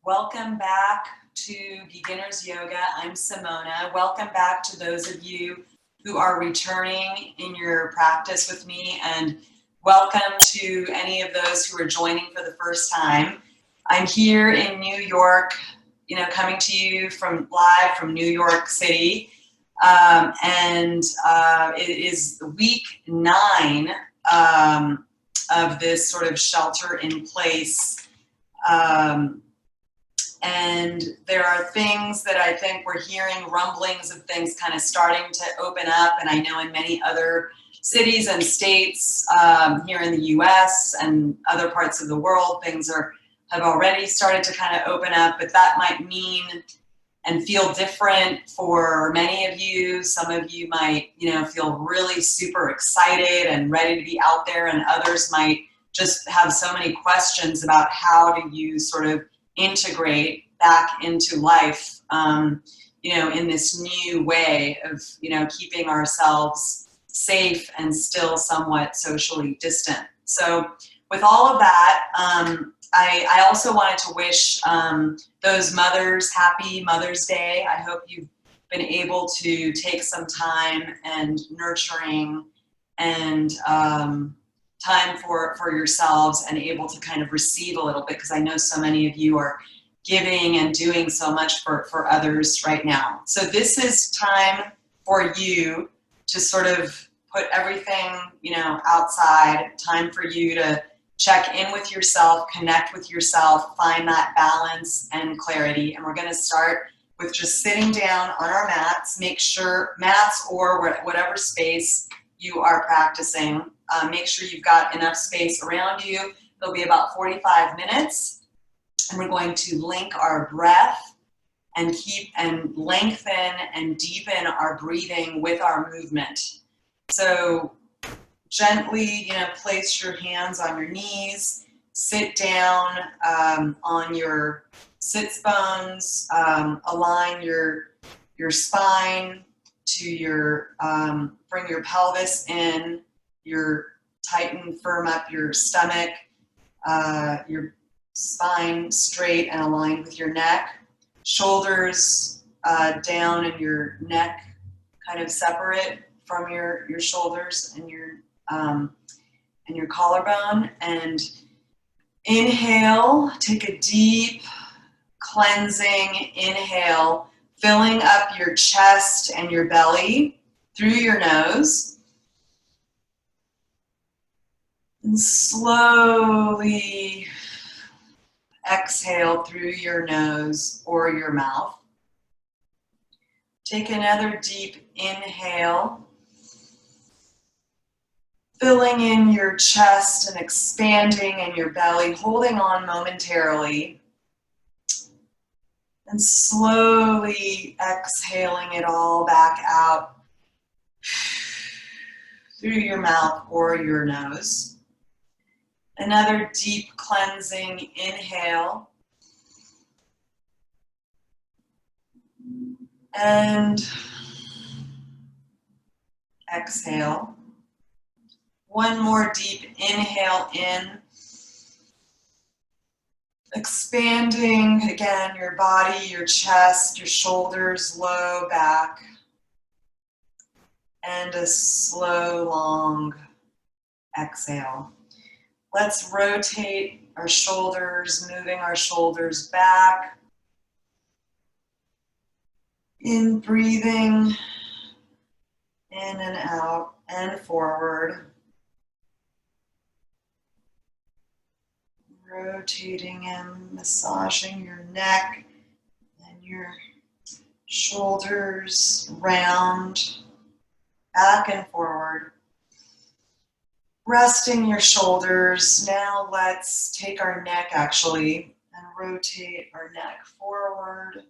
Welcome back to Beginner's Yoga. I'm Simona. Welcome back to those of you who are returning in your practice with me, and welcome to any of those who are joining for the first time. I'm here in New York, coming to you live from New York City, and it is week 9 of this sort of shelter in place. And there are things that I think we're hearing, rumblings of things kind of starting to open up. And I know in many other cities and states here in the US and other parts of the world, things have already started to kind of open up, but that might mean and feel different for many of you. Some of you might, feel really super excited and ready to be out there, and others might just have so many questions about how do you sort of integrate back into life, in this new way of, keeping ourselves safe and still somewhat socially distant. So with all of that, I also wanted to wish those mothers happy Mother's Day. I hope you've been able to take some time and nurturing and time for yourselves and able to kind of receive a little bit, because I know so many of you are giving and doing so much for others right now. So this is time for you to sort of put everything, outside, time for you to check in with yourself, connect with yourself, find that balance and clarity. And we're going to start with just sitting down on our mats. Make sure, mats or whatever space you are practicing, make sure you've got enough space around you. There'll be about 45 minutes. And we're going to link our breath and keep and lengthen and deepen our breathing with our movement. So gently, place your hands on your knees, sit down on your sits bones, align your spine to your, bring your pelvis in, tighten, firm up your stomach, your spine straight and aligned with your neck, shoulders down and your neck kind of separate from your shoulders and your collarbone. And inhale, take a deep cleansing inhale, filling up your chest and your belly through your nose. And slowly exhale through your nose or your mouth. Take another deep inhale, filling in your chest and expanding in your belly, holding on momentarily. And slowly exhaling it all back out through your mouth or your nose. Another deep cleansing inhale. And exhale. One more deep inhale in. Expanding again your body, your chest, your shoulders, low back. And a slow, long exhale. Let's rotate our shoulders, moving our shoulders back. In breathing, in and out and forward. Rotating and massaging your neck and your shoulders round, back and forward. Resting your shoulders. Now let's take our neck actually and rotate our neck forward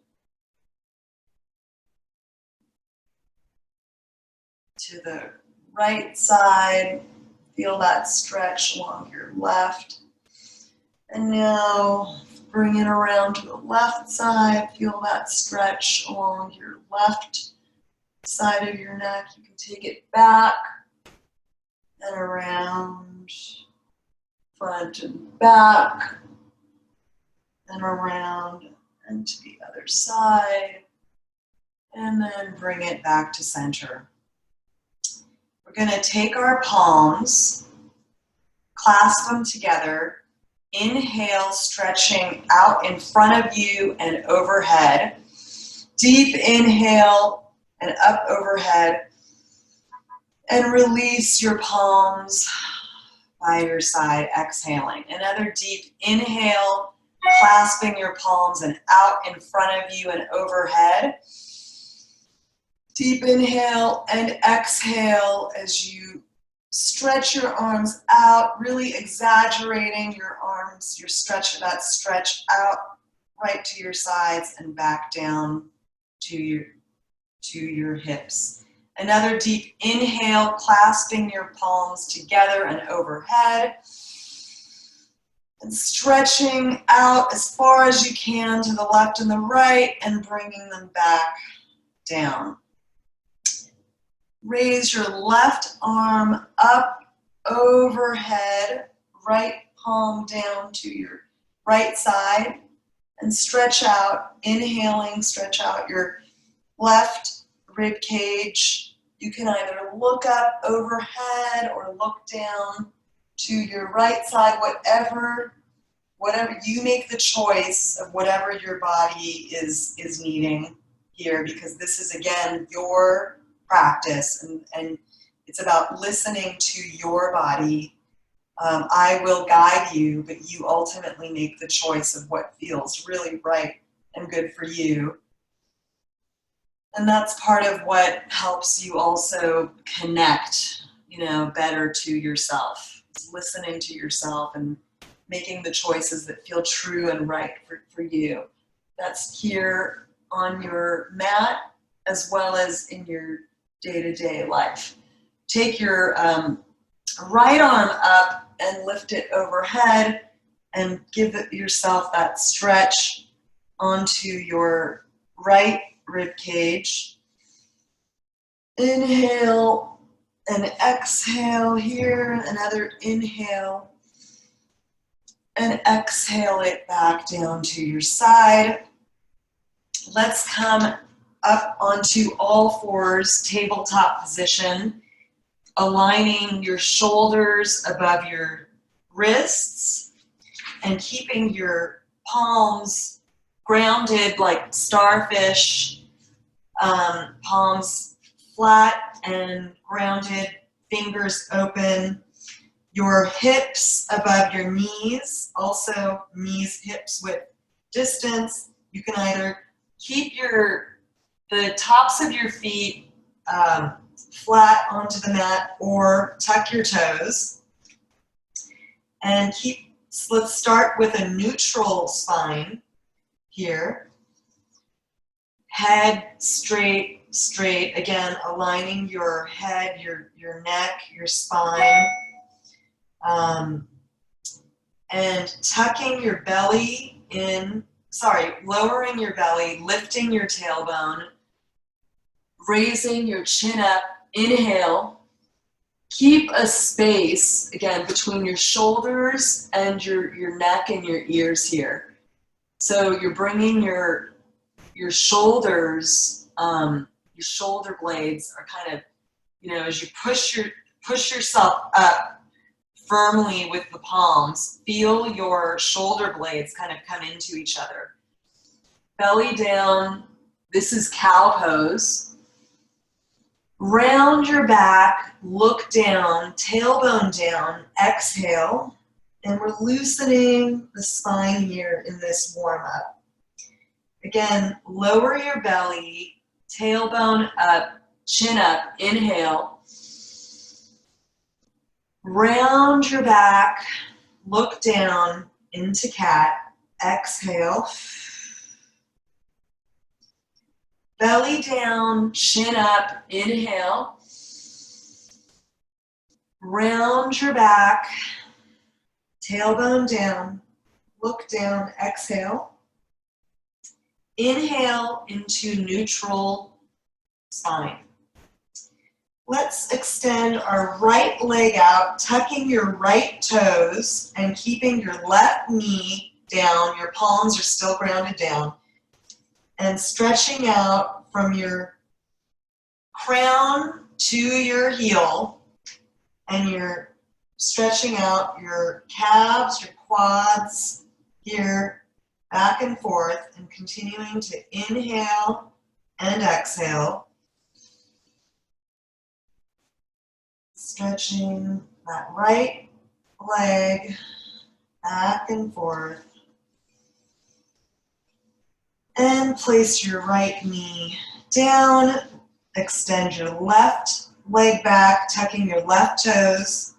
to the right side. Feel that stretch along your left. And now bring it around to the left side. Feel that stretch along your left side of your neck. You can take it back and around, front and back, and around and to the other side, and then bring it back to center. We're going to take our palms, clasp them together, inhale, stretching out in front of you and overhead. Deep inhale and up overhead, and release your palms by your side, exhaling. Another deep inhale, clasping your palms and out in front of you and overhead. Deep inhale and exhale as you stretch your arms out, really exaggerating your arms, your stretch, that stretch out right to your sides and back down to your hips. Another deep inhale, clasping your palms together and overhead. And stretching out as far as you can to the left and the right and bringing them back down. Raise your left arm up overhead, right palm down to your right side, and stretch out, inhaling, stretch out your left rib cage. You can either look up overhead or look down to your right side, whatever you make the choice of whatever your body is needing here, because this is, again, your practice, and it's about listening to your body. I will guide you, but you ultimately make the choice of what feels really right and good for you. And that's part of what helps you also connect, better to yourself. It's listening to yourself and making the choices that feel true and right for you. That's here on your mat as well as in your day-to-day life. Take your right arm up and lift it overhead and give yourself that stretch onto your right rib cage. Inhale and exhale here. Another inhale and exhale it back down to your side. Let's come up onto all fours, tabletop position, aligning your shoulders above your wrists and keeping your palms grounded like starfish, palms flat and grounded, fingers open, your hips above your knees, also knees, hips with distance. You can either keep the tops of your feet flat onto the mat or tuck your toes. And let's start with a neutral spine here. Head straight, again, aligning your head, your neck, your spine. And tucking your belly in, lowering your belly, lifting your tailbone, raising your chin up, inhale. Keep a space, again, between your shoulders and your neck and your ears here. So you're bringing your shoulders, your shoulder blades are kind of, as you push yourself up firmly with the palms, feel your shoulder blades kind of come into each other. Belly down, this is cow pose. Round your back, look down, tailbone down, exhale, and we're loosening the spine here in this warm-up. Again, lower your belly, tailbone up, chin up, inhale. Round your back, look down into cat, exhale. Belly down, chin up, inhale. Round your back, tailbone down, look down, exhale. Inhale into neutral spine. Let's extend our right leg out, tucking your right toes and keeping your left knee down. Your palms are still grounded down. And stretching out from your crown to your heel. And you're stretching out your calves, your quads here, back and forth, and continuing to inhale and exhale. Stretching that right leg back and forth. And place your right knee down. Extend your left leg back, tucking your left toes.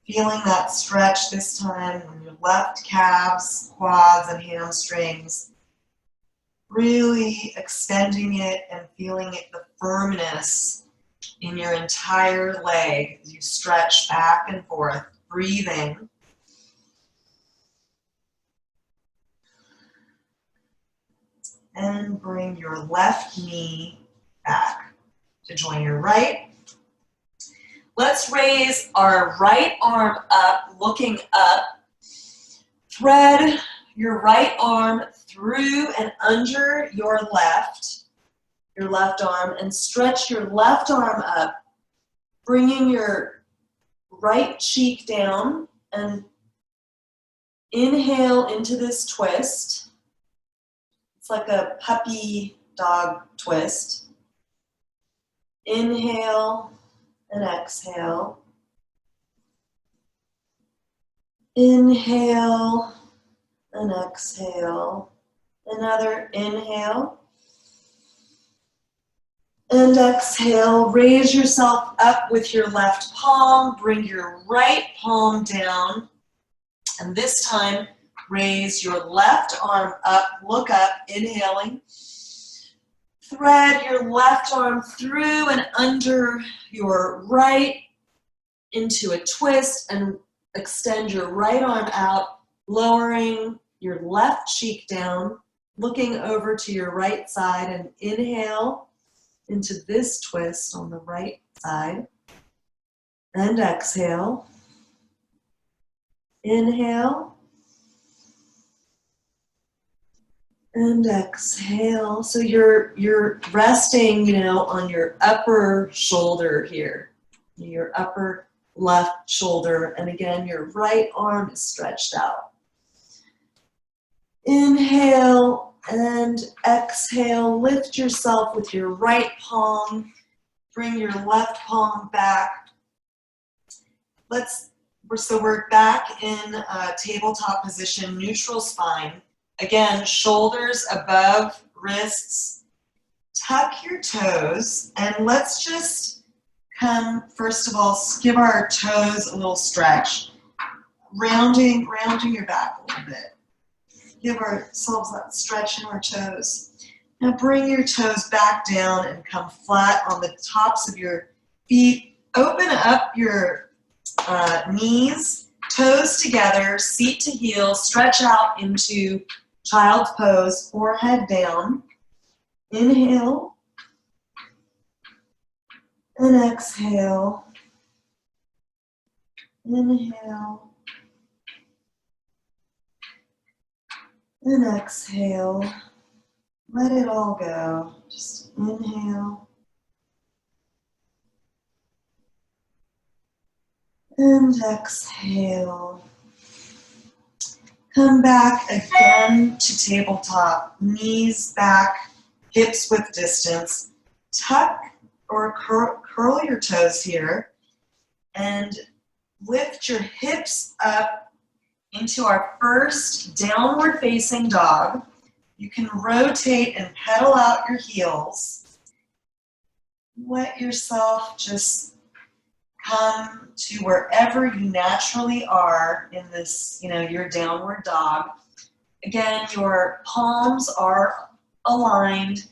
Feeling that stretch this time in your left calves, quads, and hamstrings. Really extending it and feeling it, the firmness in your entire leg as you stretch back and forth, breathing. And bring your left knee back to join your right. Let's raise our right arm up, looking up. Thread your right arm through and under your left arm, and stretch your left arm up, bringing your right cheek down, and inhale into this twist. It's like a puppy dog twist. Inhale and exhale. Inhale and exhale. Another inhale and exhale. Raise yourself up with your left palm. Bring your right palm down. And this time, raise your left arm up. Look up, inhaling. Thread your left arm through and under your right into a twist, and extend your right arm out, lowering your left cheek down, looking over to your right side, and inhale into this twist on the right side, and exhale. Inhale and exhale. So you're resting, on your upper shoulder here, your upper left shoulder, and again, your right arm is stretched out. Inhale and exhale. Lift yourself with your right palm. Bring your left palm back. So we're back in tabletop position, neutral spine. Again, shoulders above wrists. Tuck your toes, and let's just come, first of all, give our toes a little stretch. Rounding your back a little bit. Give ourselves that stretch in our toes. Now bring your toes back down and come flat on the tops of your feet. Open up your knees, toes together, seat to heel, stretch out into child's pose, forehead down. Inhale and exhale. Inhale and exhale. Let it all go. Just inhale and exhale. Come back again to tabletop. Knees back, hips width distance. Tuck or curl your toes here and lift your hips up into our first downward facing dog. You can rotate and pedal out your heels. Let yourself just come to wherever you naturally are in this, your downward dog. Again, your palms are aligned,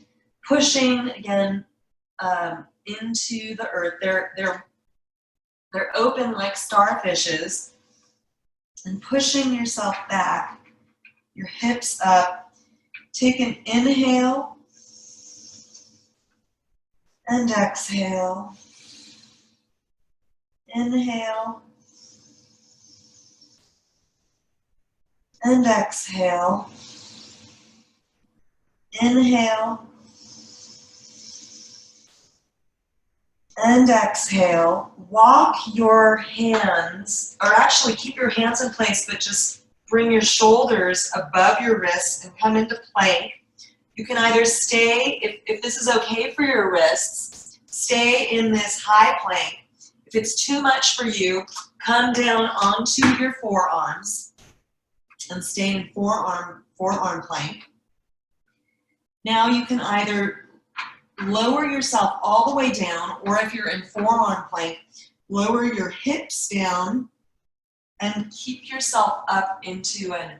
pushing again into the earth. They're open like starfishes, and pushing yourself back, your hips up. Take an inhale and exhale. Inhale and exhale. Inhale and exhale. Walk your hands, or actually keep your hands in place, but just bring your shoulders above your wrists and come into plank. You can either stay, if this is okay for your wrists, stay in this high plank. If it's too much for you, come down onto your forearms and stay in forearm plank. Now you can either lower yourself all the way down, or if you're in forearm plank, lower your hips down and keep yourself up into an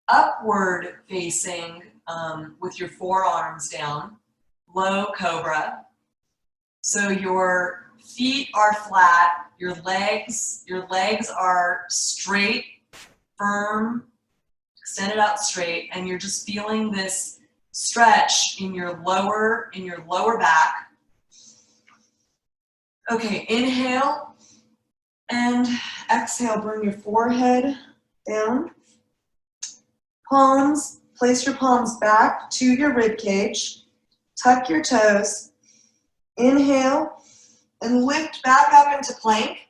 upward facing with your forearms down, low cobra. So your feet are flat, your legs are straight, firm, extended out straight, and you're just feeling this stretch in your lower back. Okay, inhale and exhale, bring your forehead down. Palms, place your palms back to your rib cage. Tuck your toes. Inhale and lift back up into plank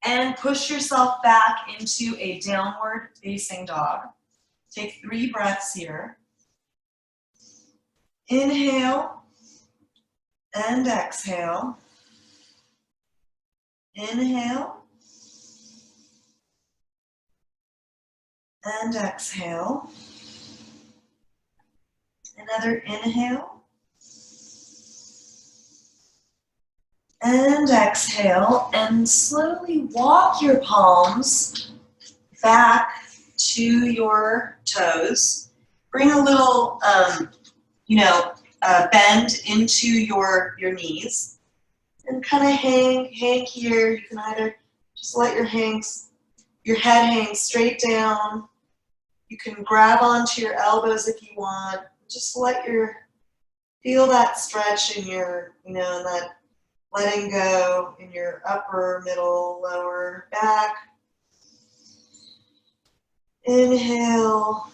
and push yourself back into a downward facing dog. Take 3 breaths here. Inhale and exhale. Inhale and exhale. Another inhale and exhale, and slowly walk your palms back to your toes. Bring a little bend into your knees, and kind of hang here. You can either just let your head hang straight down. You can grab onto your elbows if you want. Just feel that stretch in your, and that letting go in your upper, middle, lower back. Inhale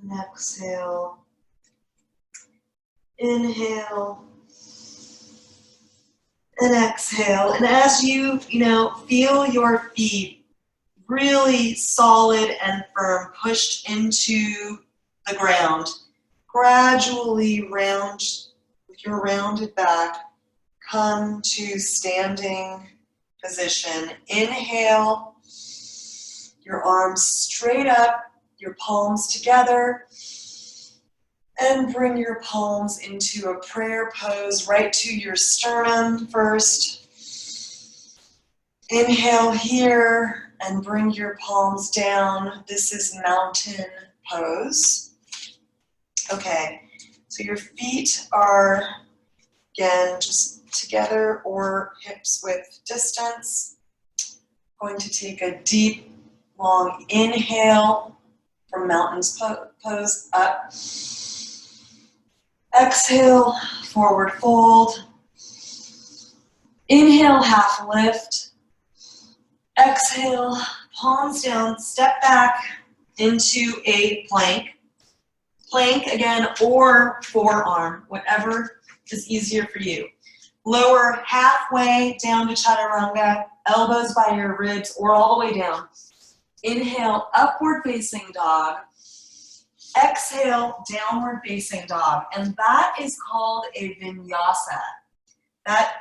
and exhale. Inhale and exhale. And as you, feel your feet really solid and firm, pushed into the ground, gradually with your rounded back, come to standing position. Inhale, your arms straight up, your palms together, and bring your palms into a prayer pose right to your sternum first. Inhale here and bring your palms down. This is mountain pose. Okay, so your feet are, again, just together or hips width distance. Going to take a deep, long inhale from mountain's pose up. Exhale, forward fold. Inhale, half lift. Exhale, palms down, step back into a plank. Plank again, or forearm, whatever is easier for you. Lower halfway down to chaturanga, elbows by your ribs or all the way down. Inhale, upward facing dog. Exhale, downward facing dog. And that is called a vinyasa. That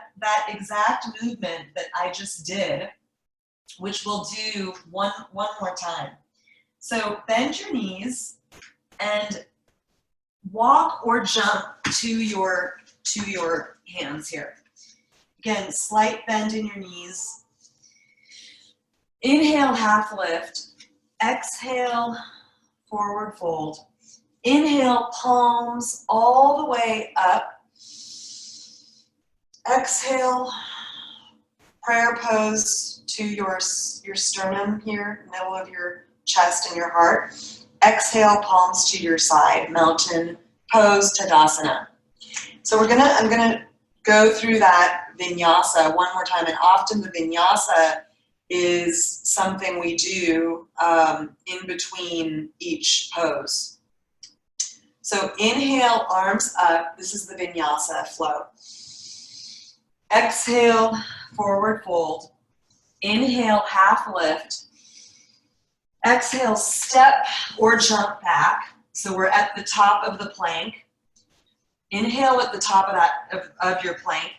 exact movement that I just did, which we'll do one more time. So bend your knees and walk or jump to your hands here. Again, slight bend in your knees. Inhale, half lift. Exhale, forward fold. Inhale, palms all the way up. Exhale, prayer pose to your sternum here, middle of your chest and your heart. Exhale, palms to your side, mountain pose, Tadasana. So I'm gonna go through that vinyasa one more time, and often the vinyasa is something we do in between each pose. So inhale, arms up. This is the vinyasa flow. Exhale, forward fold. Inhale, half lift. Exhale, step or jump back. So we're at the top of the plank. Inhale at the top of your plank.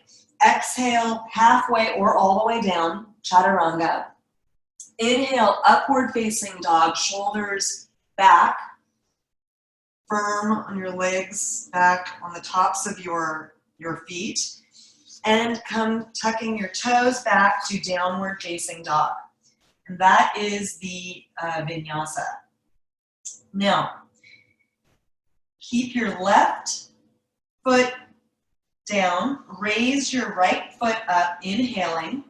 Exhale, halfway or all the way down, chaturanga. Inhale, upward facing dog, shoulders back. Firm on your legs, back on the tops of your feet. And come tucking your toes back to downward facing dog. And that is the vinyasa. Now, keep your left foot down, raise your right foot up, inhaling.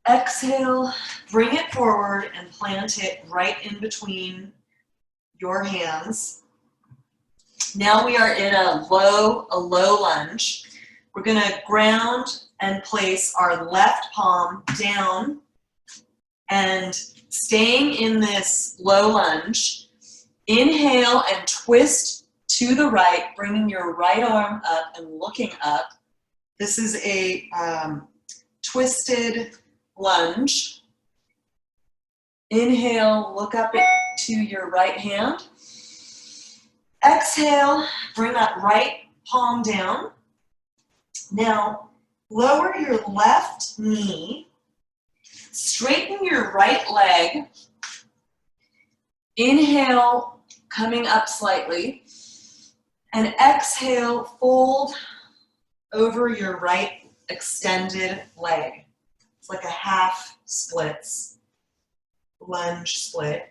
Exhale, bring it forward and plant it right in between your hands. Now we are in a low lunge. We're going to ground and place our left palm down and staying in this low lunge. Inhale and twist to the right, bringing your right arm up and looking up. This is a twisted lunge. Inhale, look up to your right hand. Exhale, bring that right palm down. Now, lower your left knee. Straighten your right leg. Inhale, coming up slightly. And exhale, fold over your right extended leg. It's like a half splits, lunge split.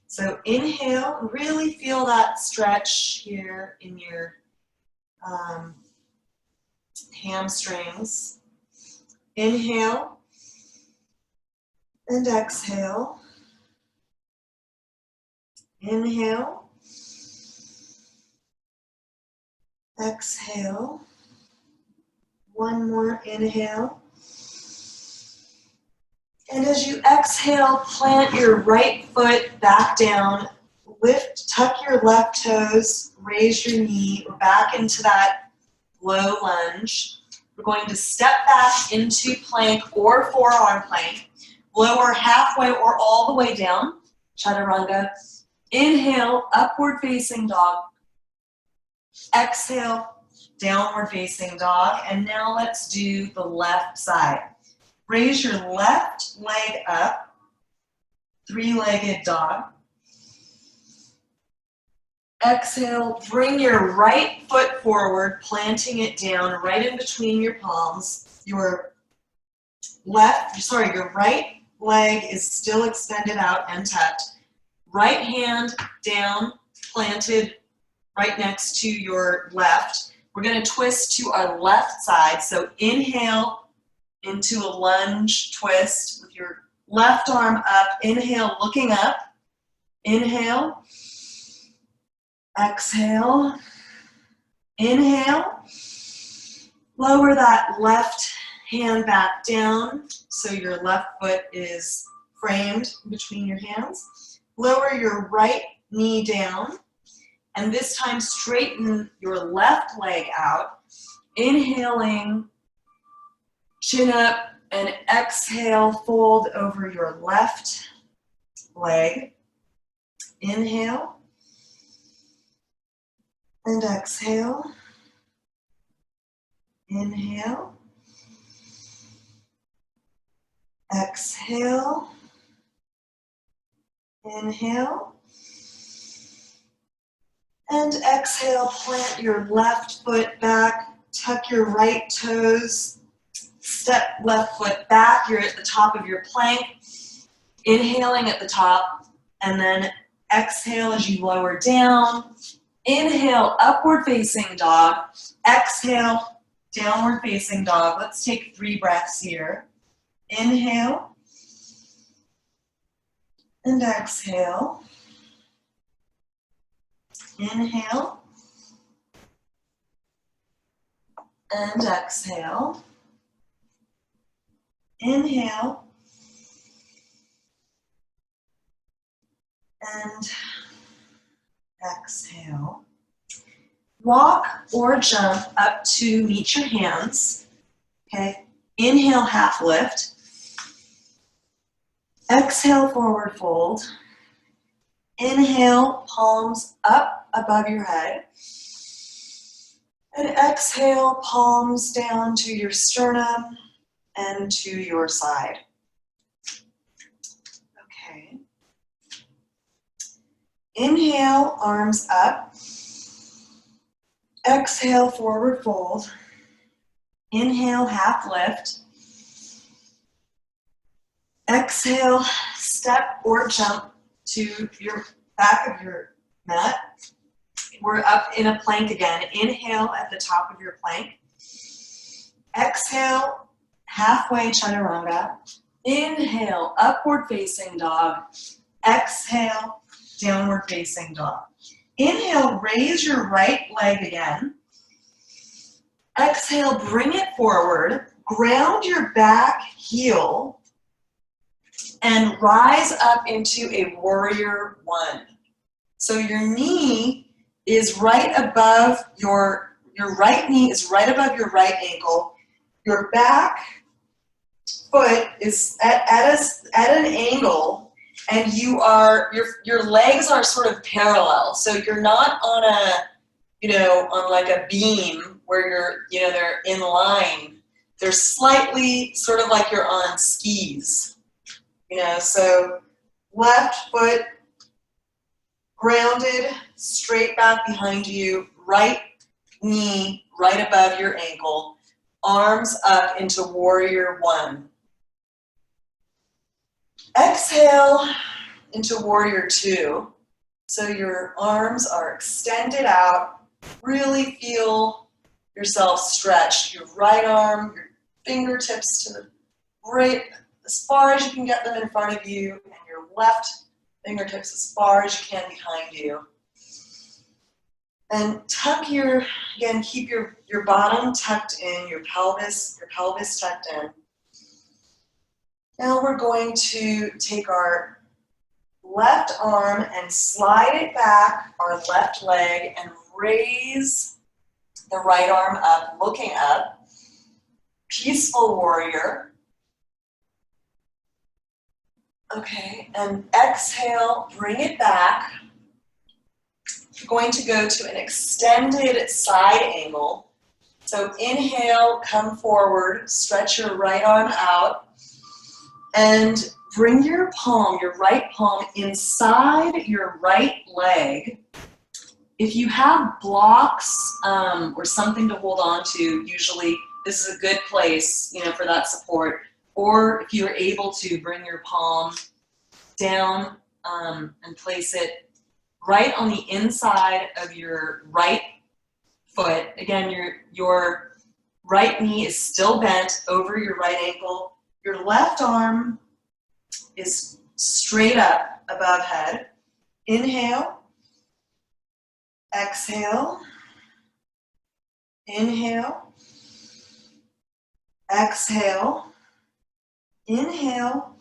So inhale, really feel that stretch here in your hamstrings. Inhale and exhale. Inhale. Exhale. One more inhale. And as you exhale, plant your right foot back down. Lift, tuck your left toes, raise your knee. We're back into that low lunge. We're going to step back into plank or forearm plank. Lower halfway or all the way down, chaturanga. Inhale, upward facing dog. Exhale, downward facing dog. And now let's do the left side. Raise your left leg up, three-legged dog. Exhale, bring your right foot forward, planting it down right in between your palms. Your right leg is still extended out and tucked. Right hand down, planted right next to your left. We're going to twist to our left side. So inhale into a lunge twist with your left arm up. Inhale, looking up. Inhale. Exhale. Inhale. Lower that left hand back down so your left foot is framed between your hands. Lower your right knee down. And this time straighten your left leg out. Inhaling, chin up, and exhale, fold over your left leg. Inhale. And exhale. Inhale. Exhale. Inhale. And exhale, plant your left foot back, tuck your right toes, step left foot back. You're at the top of your plank. Inhaling at the top, and then exhale as you lower down. Inhale, upward facing dog. Exhale, downward facing dog. Let's take 3 breaths here. Inhale. And exhale. Inhale. And exhale. Inhale. And exhale. Walk or jump up to meet your hands. Okay. Inhale, half lift. Exhale, forward fold. Inhale, palms up above your head. And exhale, palms down to your sternum and to your side. Okay. Inhale, arms up. Exhale, forward fold. Inhale, half lift. Exhale, step or jump to your back of your mat. We're up in a plank again. Inhale at the top of your plank. Exhale, halfway chaturanga. Inhale, upward facing dog. Exhale, downward facing dog. Inhale, raise your right leg again. Exhale, bring it forward. Ground your back heel and rise up into a warrior one. So your knee is right above your right knee is right above your right ankle. Your back foot is at an angle, and your legs are sort of parallel. So you're not on on like a beam where they're in line. They're slightly sort of like you're on skis. So left foot grounded, straight back behind you, right knee right above your ankle, arms up into warrior one. Exhale into warrior two. So your arms are extended out. Really feel yourself stretch. Your right arm, your fingertips to the right, as far as you can get them in front of you, and your left fingertips as far as you can behind you. And keep your bottom tucked in, your pelvis tucked in. Now we're going to take our left arm and slide it back, our left leg, and raise the right arm up, looking up. Peaceful warrior. Okay, and exhale, bring it back. You're going to go to an extended side angle. So inhale, come forward, stretch your right arm out, and bring your right palm inside your right leg. If you have blocks or something to hold on to, usually this is a good place, for that support. Or if you're able to bring your palm down and place it right on the inside of your right foot. Again, your right knee is still bent over your right ankle. Your left arm is straight up above head. Inhale. Exhale. Inhale. Exhale. Inhale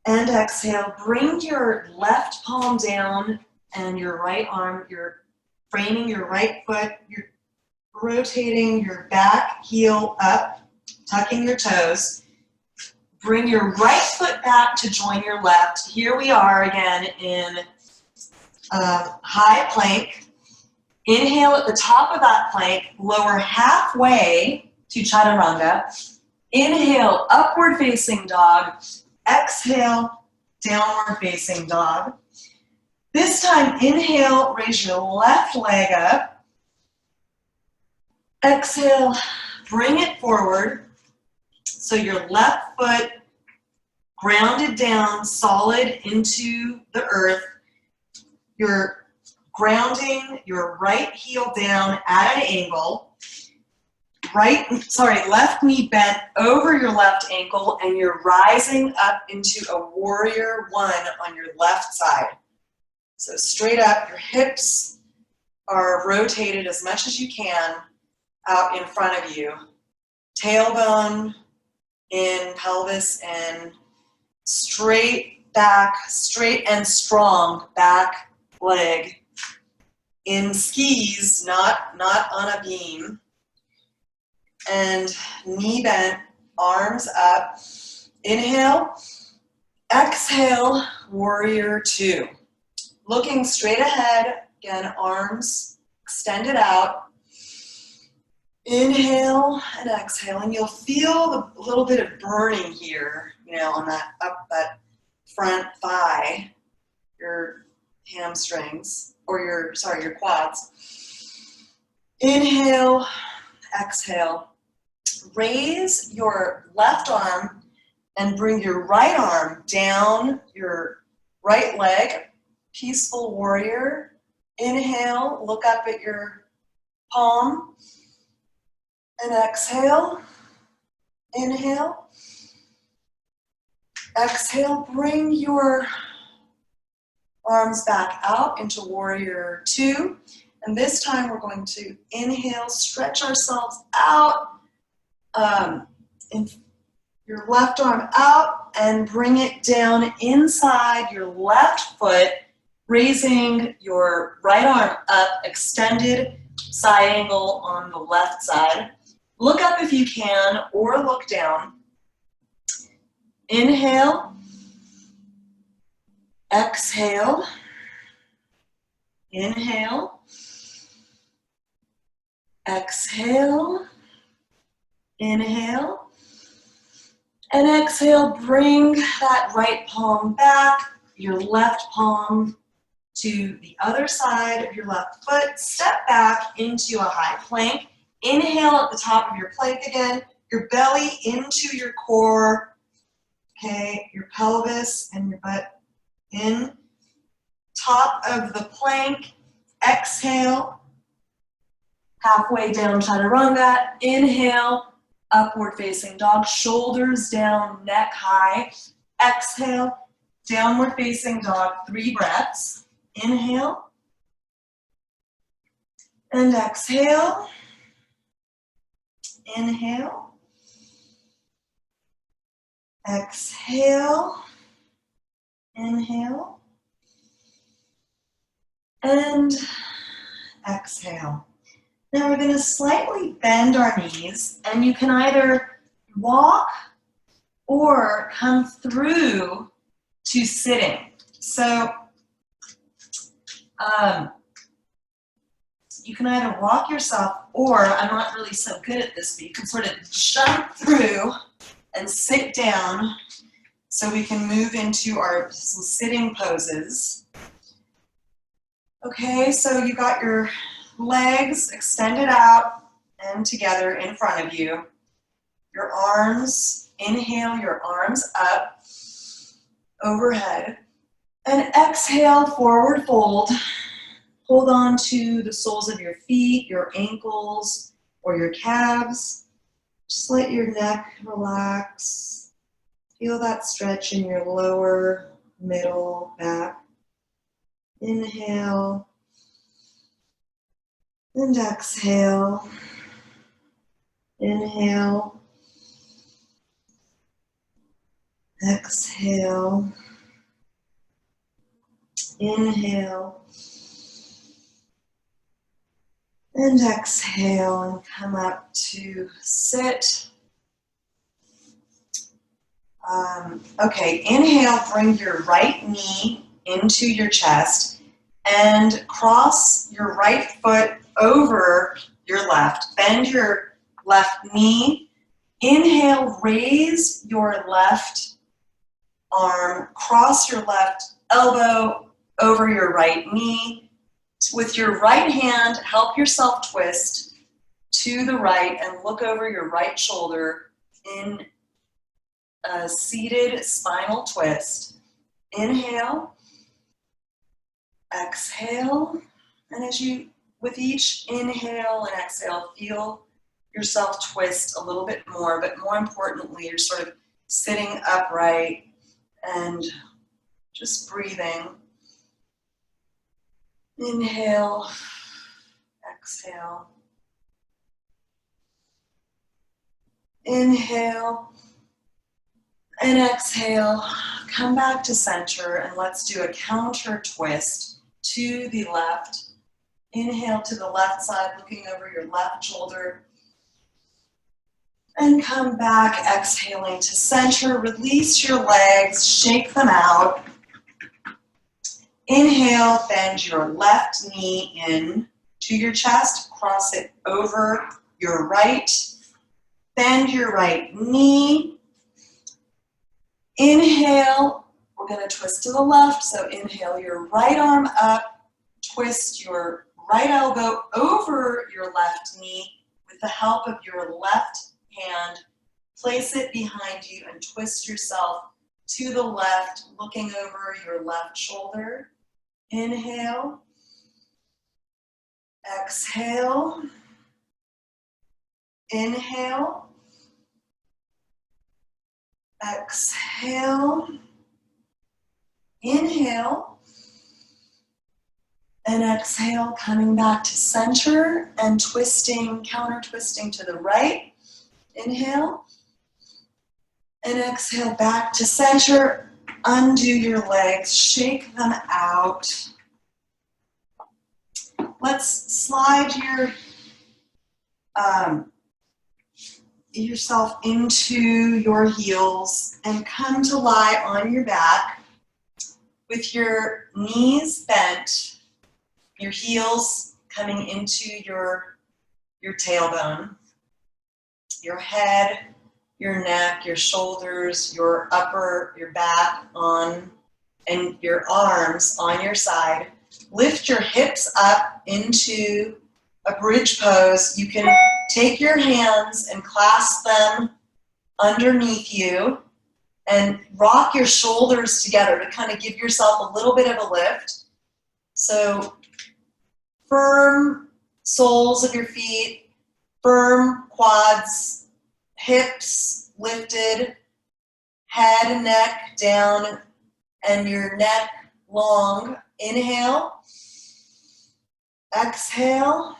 and exhale. Bring your left palm down and your right arm, you're framing your right foot, you're rotating your back heel up, tucking your toes. Bring your right foot back to join your left. Here we are again in high plank. Inhale at the top of that plank, lower halfway to chaturanga. Inhale, upward facing dog. Exhale, downward facing dog. This time, inhale, raise your left leg up. Exhale, bring it forward. So your left foot grounded down, solid into the earth. You're grounding your right heel down at an angle. Left knee bent over your left ankle, and you're rising up into a warrior one on your left side. So straight up, your hips are rotated as much as you can out in front of you. Tailbone in, pelvis in, straight back, straight and strong back leg. In skis, not on a beam. And knee bent, arms up. Inhale, exhale, warrior two. Looking straight ahead, again, arms extended out. Inhale and exhale, and you'll feel a little bit of burning here, on that front thigh, your hamstrings, or your quads. Inhale, exhale. Raise your left arm and bring your right arm down your right leg. Peaceful warrior. Inhale, look up at your palm. And exhale. Inhale. Exhale, bring your arms back out into warrior two. And this time we're going to inhale, stretch ourselves out. Your left arm out and bring it down inside your left foot, raising your right arm up, extended side angle on the left side. Look up if you can, or look down. Inhale, exhale, inhale, exhale, inhale, and exhale. Bring that right palm back, your left palm to the other side of your left foot. Step back into a high plank. Inhale at the top of your plank again, your belly into your core, okay, your pelvis and your butt in. Top of the plank, exhale, halfway down chaturanga. Inhale, upward facing dog, shoulders down, neck high. Exhale, downward facing dog, 3 breaths. Inhale, and exhale. Inhale, exhale, inhale, and exhale. Now we're going to slightly bend our knees, and you can either walk or come through to sitting. So you can either walk yourself, or I'm not really so good at this, but you can sort of jump through and sit down so we can move into some sitting poses. Okay, so you got your legs extended out and together in front of you. Your arms, inhale your arms up overhead, and exhale, forward fold. Hold on to the soles of your feet, your ankles, or your calves. Just let your neck relax. Feel that stretch in your lower, middle, back. Inhale and exhale. Inhale. Exhale. Inhale. And exhale and come up to sit. Okay, inhale, bring your right knee into your chest and cross your right foot over your left. Bend your left knee. Inhale, raise your left arm, cross your left elbow over your right knee. With your right hand, help yourself twist to the right and look over your right shoulder in a seated spinal twist. Inhale, exhale, and with each inhale and exhale, feel yourself twist a little bit more, but more importantly, you're sort of sitting upright and just breathing. Inhale, exhale. Inhale, And exhale, come back to center, and let's do a counter twist to the left. Inhale to the left side, looking over your left shoulder. And come back, exhaling to center. Release your legs, shake them out. Inhale, bend your left knee in to your chest, cross it over your right. Bend your right knee. Inhale, we're going to twist to the left, so inhale your right arm up, twist your right elbow over your left knee with the help of your left hand. Place it behind you and twist yourself to the left, looking over your left shoulder. Inhale, exhale, inhale, exhale, inhale, and exhale, coming back to center and twisting, counter twisting to the right. Inhale, and exhale back to center. Undo your legs, shake them out. Let's slide yourself into your heels and come to lie on your back with your knees bent, your heels coming into your tailbone, your head, your neck, your shoulders, your back on, and your arms on your side. Lift your hips up into a bridge pose. You can take your hands and clasp them underneath you and rock your shoulders together to kind of give yourself a little bit of a lift. So firm soles of your feet, firm quads, hips lifted, head and neck down, and your neck long. Inhale, exhale,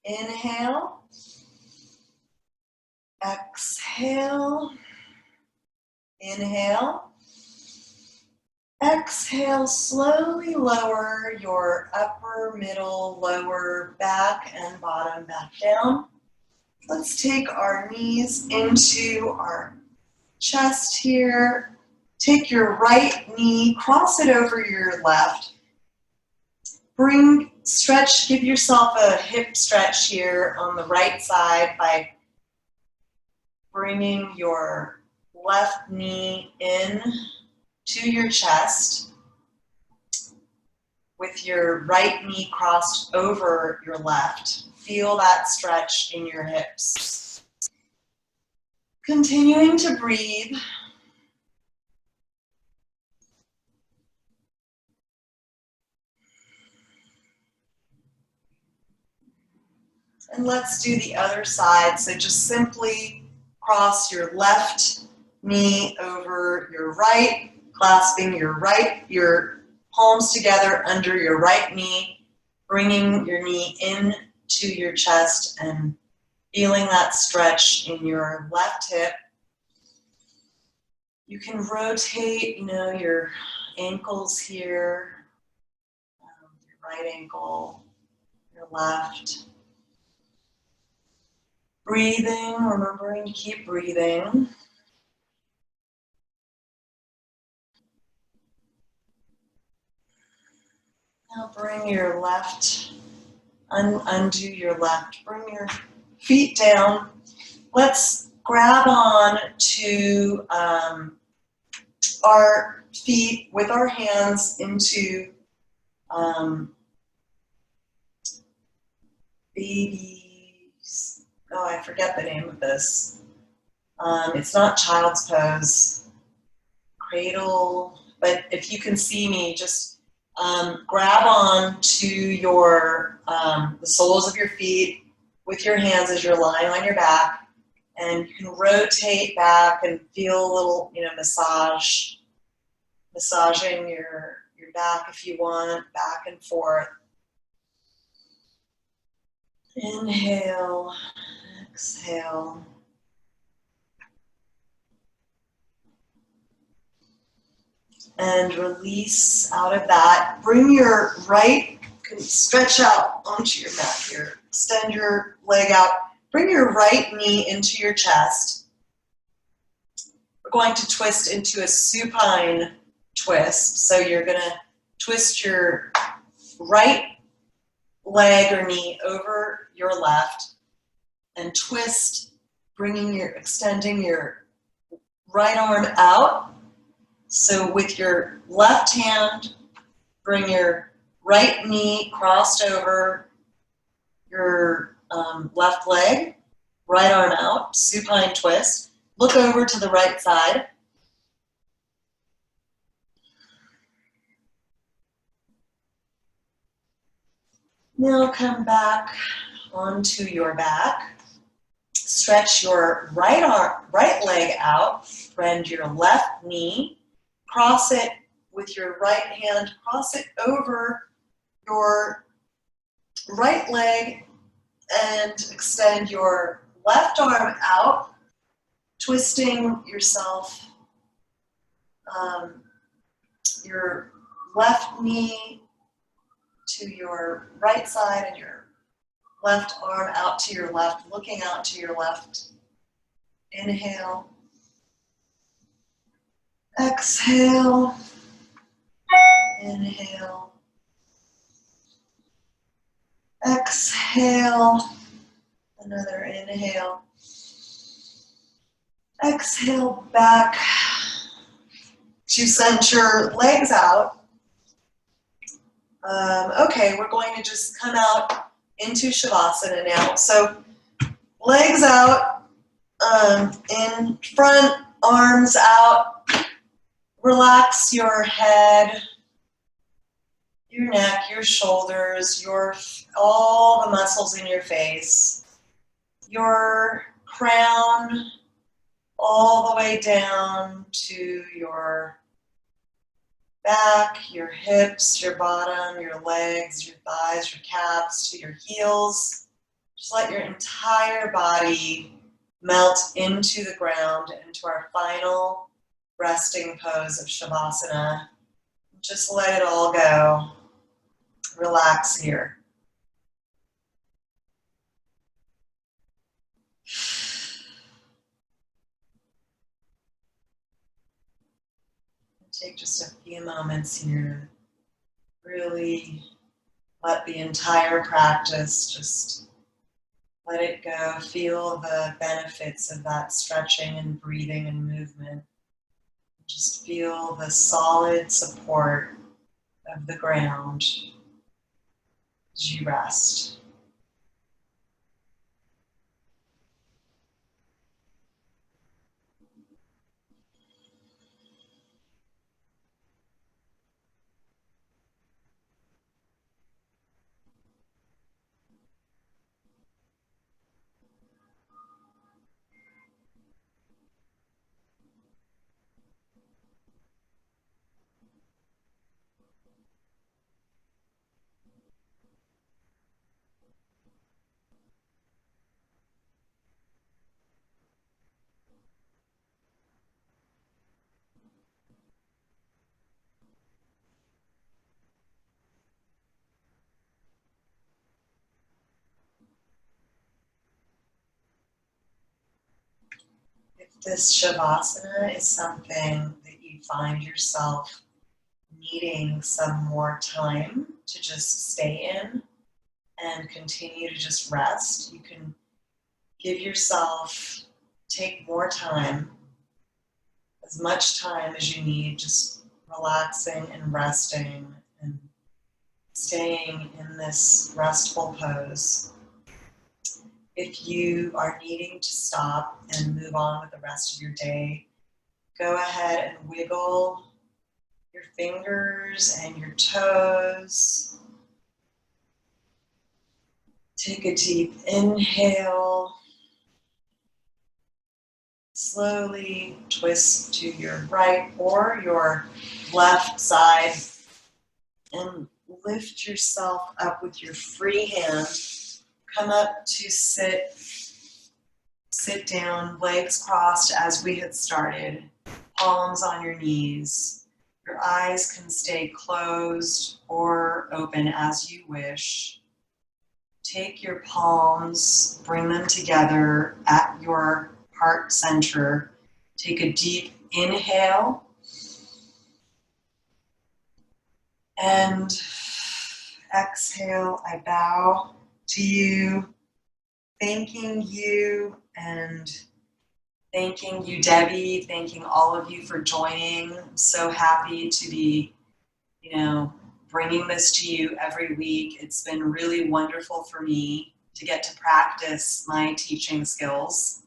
inhale, exhale, inhale, exhale. Slowly lower your upper, middle, lower back and bottom back down. Let's take our knees into our chest here. Take your right knee, cross it over your left. Stretch, give yourself a hip stretch here on the right side by bringing your left knee in to your chest with your right knee crossed over your left. Feel that stretch in your hips. Continuing to breathe. And let's do the other side. So just simply cross your left knee over your right, clasping your palms together under your right knee, bringing your knee in to your chest and feeling that stretch in your left hip. You can rotate, your ankles here, your right ankle, your left. Breathing, remembering to keep breathing. Now bring your left, undo your left. Bring your feet down. Let's grab on to our feet with our hands into babies. Oh, I forget the name of this. It's not child's pose, cradle, but if you can see me, just grab on to your the soles of your feet with your hands as you're lying on your back, and you can rotate back and feel a little, massaging your back if you want, back and forth. Inhale, exhale. And release out of that. Bring your right, stretch out onto your mat here. Extend your leg out. Bring your right knee into your chest. We're going to twist into a supine twist. So you're going to twist your right leg or knee over your left and twist, extending your right arm out. So with your left hand, bring your right knee crossed over your left leg, right arm out, supine twist. Look over to the right side. Now come back onto your back. Stretch your right leg out, bend your left knee, cross it with your right hand, cross it over your right leg and extend your left arm out, twisting yourself, your left knee to your right side and your left arm out to your left, looking out to your left. Inhale. Exhale. Inhale. Exhale. Another inhale. Exhale back to center, legs out. Okay, we're going to just come out into Shavasana now. So legs out, in front, arms out. Relax your head, your neck, your shoulders, all the muscles in your face, your crown all the way down to your back, your hips, your bottom, your legs, your thighs, your calves, to your heels. Just let your entire body melt into the ground, into our final resting pose of Shavasana. Just let it all go. Relax here. Take just a few moments here. Really let the entire practice just let it go. Feel the benefits of that stretching and breathing and movement. Just feel the solid support of the ground as you rest. If this Shavasana is something that you find yourself needing some more time to just stay in and continue to just rest, you can give yourself, take more time, as much time as you need, just relaxing and resting and staying in this restful pose. If you are needing to stop and move on with the rest of your day, go ahead and wiggle your fingers and your toes. Take a deep inhale. Slowly twist to your right or your left side and lift yourself up with your free hand. Come up to sit down, legs crossed as we had started, palms on your knees. Your eyes can stay closed or open as you wish. Take your palms, bring them together at your heart center. Take a deep inhale and exhale. I bow to you, thanking you and thanking you, Debbie, thanking all of you for joining. I'm so happy to be, bringing this to you every week. It's been really wonderful for me to get to practice my teaching skills.